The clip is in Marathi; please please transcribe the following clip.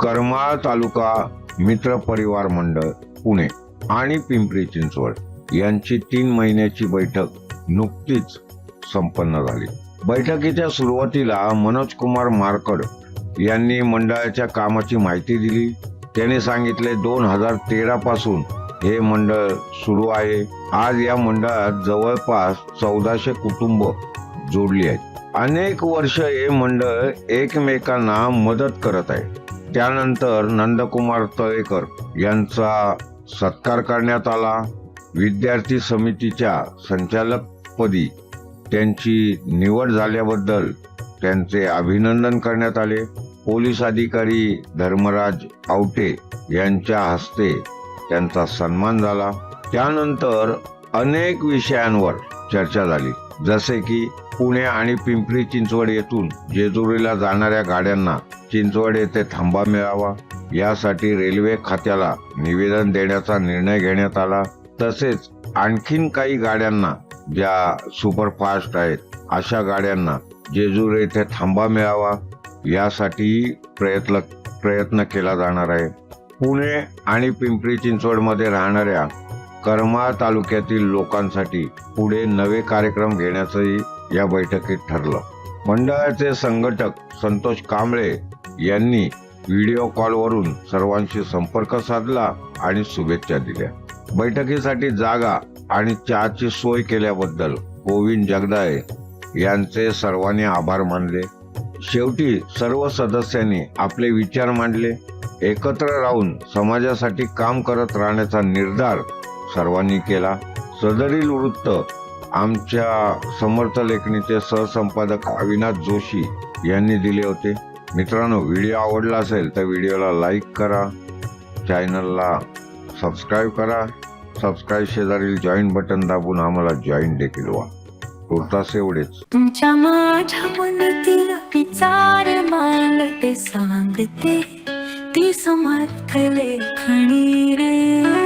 करमाळ तालुका मित्र परिवार मंडळ पुणे आणि पिंपरी चिंचवड यांची 3 महिन्याची बैठक नुकतीच संपन्न झाली। बैठकीच्या सुरुवातीला मनोज कुमार मारकड यांनी मंडळाच्या कामाची माहिती दिली। त्यांनी सांगितले 2013 पासून हे मंडळ सुरू आहे। आज या मंडळात जवळपास 1400 कुटुंब जोडली आहेत। अनेक वर्ष हे मंडळ एकमेकांना मदत करत आहे। त्यानंतर नंदकुमार तळेकर यांचा सत्कार करण्यात आला। विद्यार्थी समितीच्या संचालकपदी त्यांची निवड झाल्याबद्दल त्यांचे अभिनंदन करण्यात आले। पोलीस अधिकारी धर्मराज आवटे यांच्या हस्ते त्यांचा सन्मान झाला। त्यानंतर अनेक विषयांवर चर्चा झाली, जसे की पुणे आणि पिंपरी चिंचवड येथून जेजुरीला जाणाऱ्या गाड्यांना चिंचवड येथे थांबा मिळावा, यासाठी रेल्वे खात्याला निवेदन देण्याचा निर्णय घेण्यात आला। तसेच आणखीन काही गाड्यांना ज्या सुपरफास्ट आहेत अशा गाड्यांना जेजुरी येथे थांबा मिळावा, यासाठी प्रयत्न केला जाणार आहे। पुणे आणि पिंपरी चिंचवड मध्ये राहणाऱ्या करमाळ तालुक्यातील लोकांसाठी पुढे नवे कार्यक्रम घेण्याचंही या बैठकीत ठरलं। मंडळाचे संघटक संतोष कांबळे यांनी व्हिडिओ कॉलवरून सर्वांशी संपर्क साधला आणि शुभेच्छा दिल्या। बैठकीसाठी जागा आणि चहाची सोय केल्याबद्दल गोविंद जगदाळे यांचे सर्वांनी आभार मानले। शेवटी सर्व सदस्यांनी आपले विचार मांडले। एकत्र राहून समाजासाठी काम करत राहण्याचा निर्धार सर्वांनी केला। सदरील वृत्त आमच्या समर्थ लेखणीचे सहसंपादक अविनाश जोशी यांनी दिले होते। मित्रांनो, व्हिडिओ आवडला असेल तर व्हिडिओला लाईक करा, चॅनलला सबस्क्राईब करा, सबस्क्राईब शेजारील जॉईन बटन दाबून आम्हाला जॉईन देखील व्हा। तुर्तास एवढेच। तुमच्या माझ्या मनातील विचार मला ते सांगते ती समर्थ लेखणी रे।